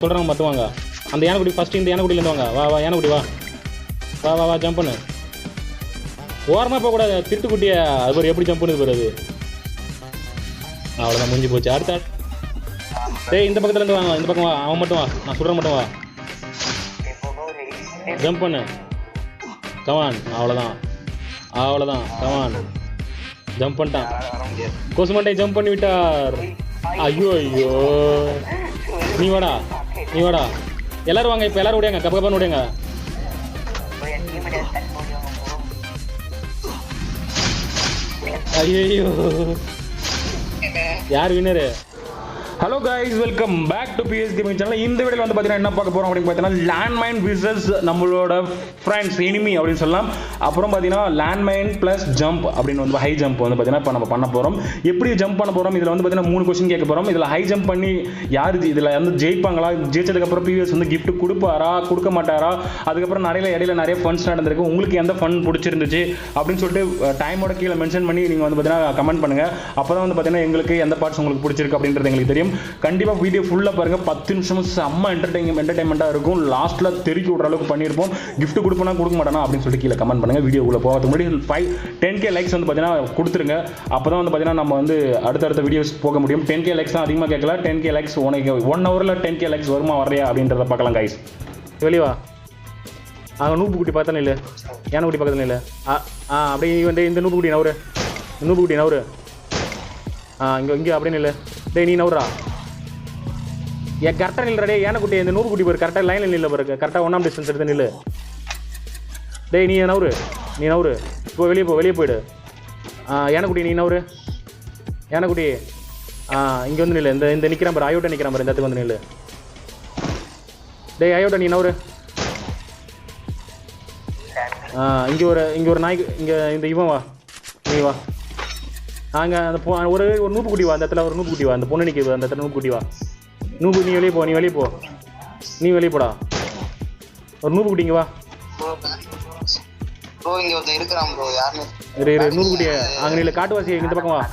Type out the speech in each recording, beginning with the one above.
சொல்கிறாங்க மட்டும் வாங்க. அந்த யானைக்குடி ஃபஸ்ட்டு இந்த யானைக்குடியிலேருந்து வாங்க. வா வா யானைக்குடி வா வா வா வா ஜம்ப் பண்ணு. ஓரமாக போகக்கூடாது திட்டுக்குட்டியை. அது ஒரு எப்படி ஜம்ப் பண்ணுது போகிறது. அவ்வளோதான் முடிஞ்சு போச்சு. அடுத்த டேய் இந்த பக்கத்துலேருந்து வாங்க. இந்த பக்கம் வா. அவன் மட்டும் வா. நான் சொல்கிறேன் மட்டும் வா. ஜம்ப் பண்ணு. கமான். அவ்வளோதான் அவ்வளோதான். கமான் ஜம்ப் பண்ணிட்டான். கொசுமண்டை ஜம்ப் பண்ணி விட்டார். ஐயோ ஐயோ. நீ வாடா நீ வாடா. எல்லாரும் வாங்க. இப்போ எல்லாரும் ஓடியாங்க. கப்ப கப்பான்னு ஓடியாங்க. ஐயோ யார் வினரு? Hello guys, welcome back to PS Gaming channel. இந்த வீடியோவில் வந்து பார்த்தீங்கன்னா என்ன பார்க்க போகிறோம் அப்படின்னு பார்த்தீங்கன்னா லேண்ட்மைன் விசஸ் நம்மளோட ஃப்ரெண்ட்ஸ் எனிமி அப்படின்னு சொல்லலாம். அப்புறம் பார்த்தீங்கன்னா லேண்ட்மைன் ப்ளஸ் ஜம்ப் அப்படின்னு வந்து ஹை ஜம்ப் வந்து பார்த்தீங்கன்னா இப்போ நம்ம பண்ண போகிறோம். எப்படி ஜம்ப் பண்ண போகிறோம்? இதில் வந்து பார்த்தீங்கன்னா 3 கொஸ்டின் கேட்க போகிறோம். இதில் ஹை ஜம்ப் பண்ணி யார் இதில் வந்து ஜெயிப்பாங்களா, ஜெயிச்சதுக்கப்புறம் PS வந்து கிஃப்ட் கொடுப்பாரா கொடுக்க மாட்டாரா, அதுக்கப்புறம் இடையில நிறைய ஃபன்ஸ் நடந்திருக்கு. உங்களுக்கு எந்த ஃபன் பிடிச்சிருந்துச்சு அப்படின்னு சொல்லிட்டு டைமோட கீழே மென்ஷன் பண்ணி நீங்கள் வந்து பார்த்தீங்கன்னா கமெண்ட் பண்ணுங்கள். அப்போ தான் வந்து பார்த்தீங்கன்னா எங்களுக்கு எந்த பார்ட்ஸ் உங்களுக்கு பிடிச்சிருக்கு அப்படின்றது எங்களுக்கு தெரியும். கண்டிப்பாக வீடியோ ஃபுல்லாக பாருங்கள். 10 நிமிஷம் செம்ம என்டர்டைன்மெண்ட்டாக இருக்கும். லாஸ்ட்டில் தெருக்கி விட்ற அளவுக்கு பண்ணியிருப்போம். கிஃப்ட் கொடுப்போனா கொடுக்க மாட்டானா அப்படின்னு சொல்லிட்டு கீழே கமெண்ட் பண்ணுங்கள். வீடியோக்குள்ளே போகிறதுக்கு முன்னாடி 10K லைக்ஸ் வந்து பார்த்தீங்கன்னா கொடுத்துருங்க. அப்போ தான் வந்து பார்த்தீங்கன்னா நம்ம வந்து அடுத்தடுத்த வீடியோஸ் போக முடியும். 10K லைக்ஸ் தான் அதிகமாக கேட்கல. 10K லைக்ஸ் உனக்கு 1 ஹவரில் 10K லைக்ஸ் வருமா வரையா அப்படின்றத பார்க்கலாம் கைஸ். வெளிவா அங்கே நூப்பு குட்டி பார்த்தா இல்லை, யானை குட்டி பக்கத்தில் இல்லை. அப்படி வந்து இந்த நூப்பு குட்டி நவரு, நூப்பு குட்டி நவரு. இங்கே அப்படின்னு இல்லை. டேய் நீ நவரா. கரெக்டாக நில்றா. டே யானைக்குட்டி இந்த நூறு குட்டி போரு கரெக்டாக லைனில் நில்ல பாரு. கரெக்டாக 1ஆம் டிஸ்டன்ஸ் எடுத்து நில்லு. டேய் நீ நவரு, நீ நவரு. இப்போ வெளியே போயிடு. யானைக்குட்டி நீ நவரு. யானைக்குட்டி இங்கே வந்து நில்லு. இந்த நிற்கிறான் பாரு. அயோட்டா நிற்கிறான் பாரு. இந்த இடத்துக்கு வந்து நில்லு. டேய் அயோட்டா நீ நவரு. இங்கே ஒரு நாய்க்கு இங்கே இந்த இவன் வா. நீ வா. அங்கே அந்த ஒரு நூப்பு குட்டி வா. அந்த இடத்துல ஒரு நூப்பு குட்டி வா. அந்த பொண்ணு நிற்கிது அந்த இடத்துல நூப்பு குட்டி வா. நூப்பு நீ வெளியே போ. நீ வெளியே போடா. ஒரு நூப்பு குட்டிங்க வா. நூறு குட்டிய அங்கே நில்லு. காட்டுவாசி இந்த பக்கம் வா.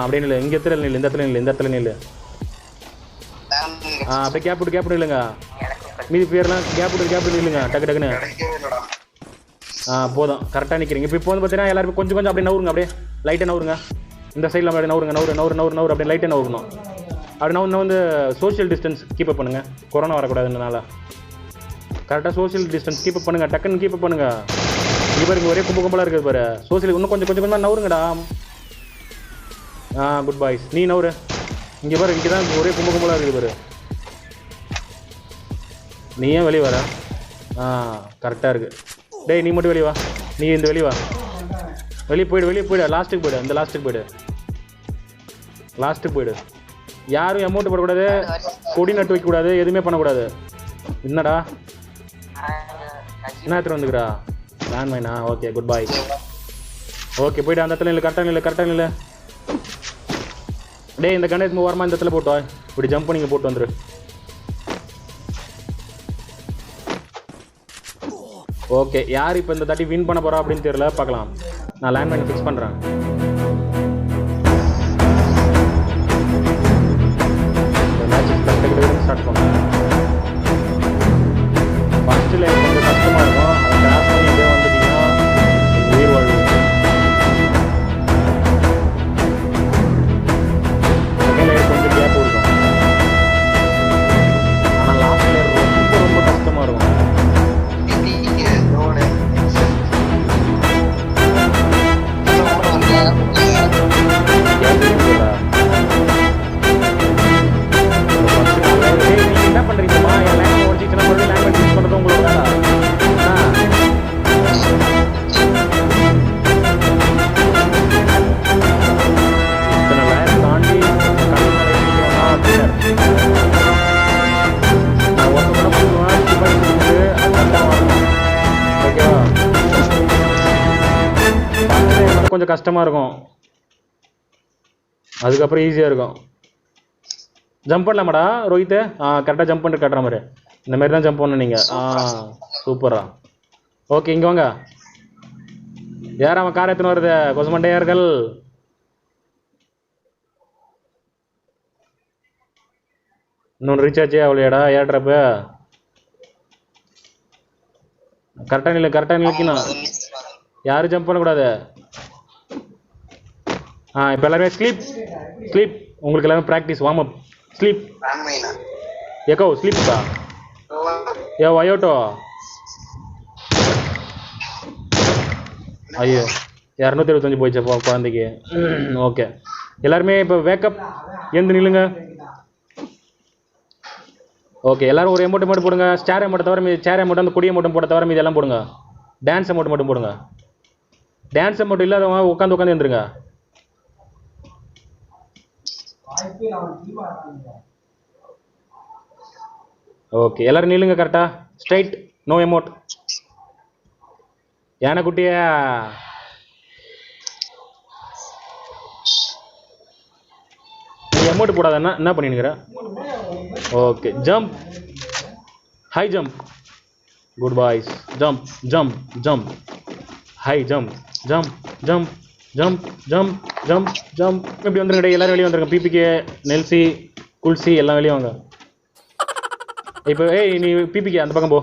அப்படியே நில்லு. இங்கே இடத்துல நில்லு. இந்த இடத்துல நில்லு. அப்படியே கேப் விட்டு இல்லைங்க. மீதி பேர்லாம் கேப் விட்டு இல்லைங்க. டக்குன்னு போதும். கரெக்டாக நிற்கிறீங்க. இப்போ வந்து பார்த்தீங்கன்னா எல்லாருமே கொஞ்சம் அப்படியே நவருங்க. அப்படியே லைட்டாக நவருங்க. இந்த சைடில் அப்படியே நவரு அப்படியே லைட்டாக நவரணும். அப்படி நான் வந்து சோஷியல் டிஸ்டன்ஸ் கீப்பப் பண்ணுங்கள். கொரோனா வரக்கூடாதுனால கரெக்டாக சோஷியல் டிஸ்டன்ஸ் கீப்பப் பண்ணுங்கள். டக்குன்னு கீப்பப் பண்ணுங்கள். இங்கே பாருங்க ஒரே கும்பலாக இருக்குது பாரு. சோஷியல் இன்னும் கொஞ்சம் நவருங்கடா. Good boys. நீ நவரு. இங்கே பாரு இங்கே தான் ஒரே கும்பலாக இருக்குது பாரு. நீ ஏன் வெளியே வர? கரெக்டாக இருக்குது. டேய் நீ மட்டும் வெளியே வா. நீ இந்த வெளியே வா. வெளியே போய்டு. லாஸ்ட்டுக்கு போய்டு. இந்த லாஸ்ட்டுக்கு போய்டு. யாரும் அமௌண்ட் போடக்கூடாது. கொடி நட்டு வைக்கக்கூடாது. எதுவுமே பண்ணக்கூடாது. என்னடா என்ன எடுத்துகிட்டு வந்துக்கிறா? லேண்ட்மைனா? ஓகே குட் பாய். ஓகே போய்டு. அந்த இடத்துல இல்லை. கரெக்டாக இல்லை. டேய் இந்த கண்ணு ஓரமாக இந்த இடத்துல போட்டு இப்படி ஜம்ப் பண்ணி போட்டு வந்துரு. ஓகே யார் இப்போ இந்த தாட்டி வின் பண்ண போகிறா அப்படின்னு தெரியல. பார்க்கலாம். நான் லேண்ட்மைனை ஃபிக்ஸ் பண்ணுறேன். ஸ்டார்ட் பண்ணுறேன். ஃபஸ்ட்டில் கொஞ்சம் கஷ்டமாக இருக்கும். அதை கிராஸ் பண்ணி எப்படியே வந்துட்டீங்கன்னா உயிர் வாழ்வு. செகண்ட் லேயர் கொஞ்சம் கேப் இருக்கும். ஆனால் லாஸ்ட் லேயர் ரொம்ப கஷ்டமாக இருக்கும். என்ன பண்றீங்கம்மா? என் லேண்ட் ஓடிச்சுன்னா மறுபடியும் லேண்ட் யூஸ் பண்ணுறது உங்களோட வேலை. இத்தனை லேண்ட் தாண்டி நான் ஒன்று ஓகேவா? கொஞ்சம் கஷ்டமாக இருக்கும். அதுக்கப்புறம் ஈஸியாக இருக்கும். ஜம்ப் பண்ணலாமாடா ரோஹித்? கரெக்டாக ஜம்ப் பண்ணிட்டு காட்டுற மாதிரி. இந்த மாதிரி தான் ஜம்ப் பண்ணணும் நீங்கள். சூப்பரா. ஓகே இங்கே வாங்க. யார் அவன் கார் எடுத்துன்னு வருது? கொசமண்டையார்கள். இன்னொன்று ரீசார்ஜே அவ்வளோடா ஏர் ட்ராப்பு. கரெக்டாக நிற்கணும். யாரும் ஜம்ப் பண்ணக்கூடாது. இப்போ எல்லாருமே ஸ்லீப். உங்களுக்கு எல்லாமே practice warm up. Sleep echo ஸ்லீப்பா ஏ வயோட்டோ. ஐயோ 275 போயிடுச்சப்போ குழந்தைக்கு. ஓகே எல்லாருமே இப்போ வேக்கப் எழுந்து நில்லுங்க. ஓகே எல்லாரும் ஒரு அமௌண்ட் மட்டும் போடுங்க. ஸ்டார் அமௌண்ட் தவிர மீது சேர் அமௌண்ட் அந்த கொடி அமௌண்ட் போட தவிர மீது எல்லாம் போடுங்க. டான்ஸ் அமௌண்ட் மட்டும் போடுங்க. டான்ஸ் அமௌண்ட் இல்லாதவங்க உட்காந்து எழுந்துருங்க. ஓகே எல்லாரும் நில்லுங்க கரெக்டா ஸ்ட்ரைட். No amount. யானைக்குட்டிய அமௌண்ட் போடாதன்னா என்ன பண்ணினுக்கிற? Okay jump. High jump. Good boys. Jump. High jump. இப்படி வந்துருங்க. எல்லாரும் வெளியே வந்துருங்க. பிபிகே நெல்சி குல்சி எல்லாம் வெளியே வாங்க. இப்போ நீ பிபிகே அந்த பக்கம் போ.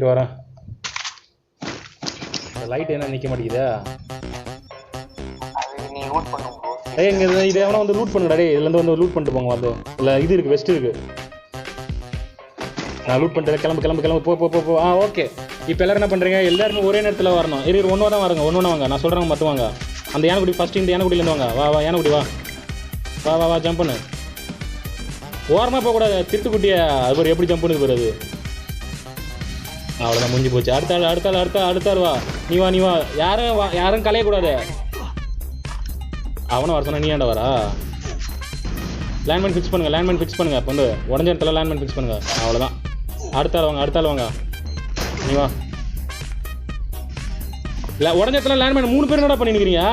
வரேன். லைட் என்ன நிக்க மாட்டேங்குதா? இங்க இது எவனா வந்து லூட் பண்ணுடா. டேய் இதுல இருந்து வந்து லூட் பண்ணிட்டு போங்க. வந்து இல்ல இது இருக்கு, வெஸ்ட் இருக்கு. நான் லூட் பண்றேன். கிளம்பு போ. ஓகே இப்போ எல்லாரும் என்ன பண்றீங்க? எல்லாரும் ஒரே நேரத்துல வரணும். ஒன்னு தான் வரங்க. ஒன்னு வாங்க. நான் சொல்றேன் மட்டும் வாங்க. அந்த யானைக்குடி ஃபர்ஸ்ட் இந்த யானைக்குடியில இருந்து வாங்க. வா யானைக்குடி வா ஜம்ப் பண்ணு. ஓரமா போக கூடாது. திட்டுக்குட்டிய அது எப்படி ஜம்ப் பண்ணுது பாரு. அவ்வளோதான் முடிஞ்சு போச்சு. அடுத்த ஆள் வா. நீ வா. யாரும் கலையக்கூடாது. அவனை வர சொன்னா நீ ஏன்டா வரா? லேண்ட்மைன் ஃபிக்ஸ் பண்ணுங்க. இப்போ வந்து உடஞ்ச இடத்துல லேண்ட்மைன் ஃபிக்ஸ் பண்ணுங்க. அவ்வளோதான். அடுத்த ஆள் வாங்க. நீ வா. இல்லை உடஞ்ச இடத்துல லேண்ட்மைன் 3 பேர் என்னடா பண்ணிருக்கிறீங்க?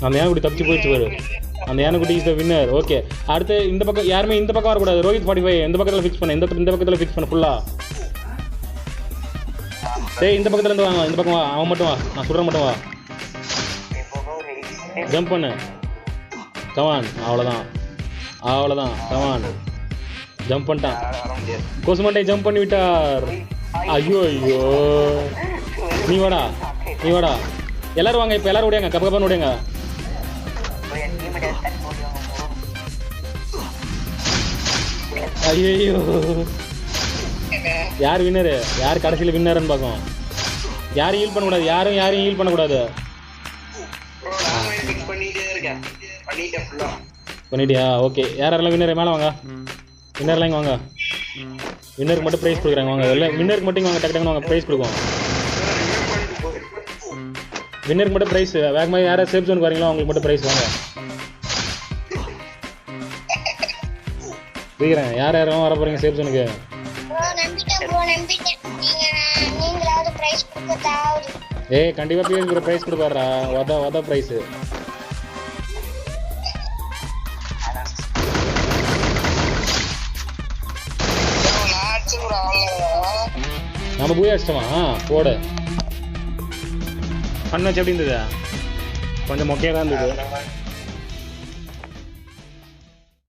அந்த யானைக்குடி தப்பிச்சு போயிடுச்சு பாரு. அந்த யானைக்குடி இஸ் த வின்னர். ஓகே அடுத்து இந்த பக்கம் யாருமே இந்த பக்கம் வரக்கூடாது. ரோஹித் 45 இந்த பக்கத்தில் ஃபிக்ஸ் பண்ணு. இந்த பக்கத்தில் ஃபிக்ஸ் பண்ணு ஃபுல்லா. டேய் இந்த பக்கத்துல இருந்து வாங்க. இந்த பக்கம் வா. அவன் மட்டும் வா. நான் சொல்ற மட்டும் வா. ஜம்ப் பண்ணு. கமான். அவ்வளோதான். கமான். ஜம்ப் பண்ணிட்டான். கோசுமண்டை ஜம்ப் பண்ணி விட்டார். ஐயோ நீ வாடா. எல்லாரும் வாங்க. இப்போ எல்லாரும் ஓடியாங்க. கப்பன்னு ஓடியாங்க. ஐயோ யார் வின்னரு? யார் கடைசியில் வின்னர்னு பார்க்கும். யாரும் ஹீல் பண்ணக்கூடாது. யாரையும் ஹீல் பண்ணக்கூடாது. பிக் பண்ணிட்டே இருக்கேன். பண்ணிட்டேன் ஃபுல்லா. பண்ணிட்டியா? ஓகே. யாரெல்லாம் வின்னர் மேலே வாங்க. வின்னர்லாம் இங்கே வாங்க. வின்னருக்கு மட்டும் ப்ரைஸ் கொடுக்குறாங்க வாங்க. எல்லாம் வின்னருக்கு மட்டும் வாங்க, டக்கு டக்குன்னு வாங்க, ப்ரைஸ் கொடுக்குவோம். வின்னருக்கு மட்டும் ப்ரைஸ் வேகமாக. யாராவது சேஃப் ஜோனுக்கு வரீங்களோ அவங்களுக்கு மட்டும் ப்ரைஸ் வாங்க. சீக்கிரம் யார் யாரும் வர போகிறீங்க சேஃப் ஜோனுக்கு? ஏய் கண்டிப்பாக பிஎஸ்க்கு ஒரு ப்ரைஸ் கொடுப்பாரா. வத ப்ரைஸு நம்ம போய் அடிச்சிட்டோமா? போடு. ஃபன் மேட்ச் எப்படி இருந்தது? கொஞ்சம் மொக்கையாக தான் இருந்தது.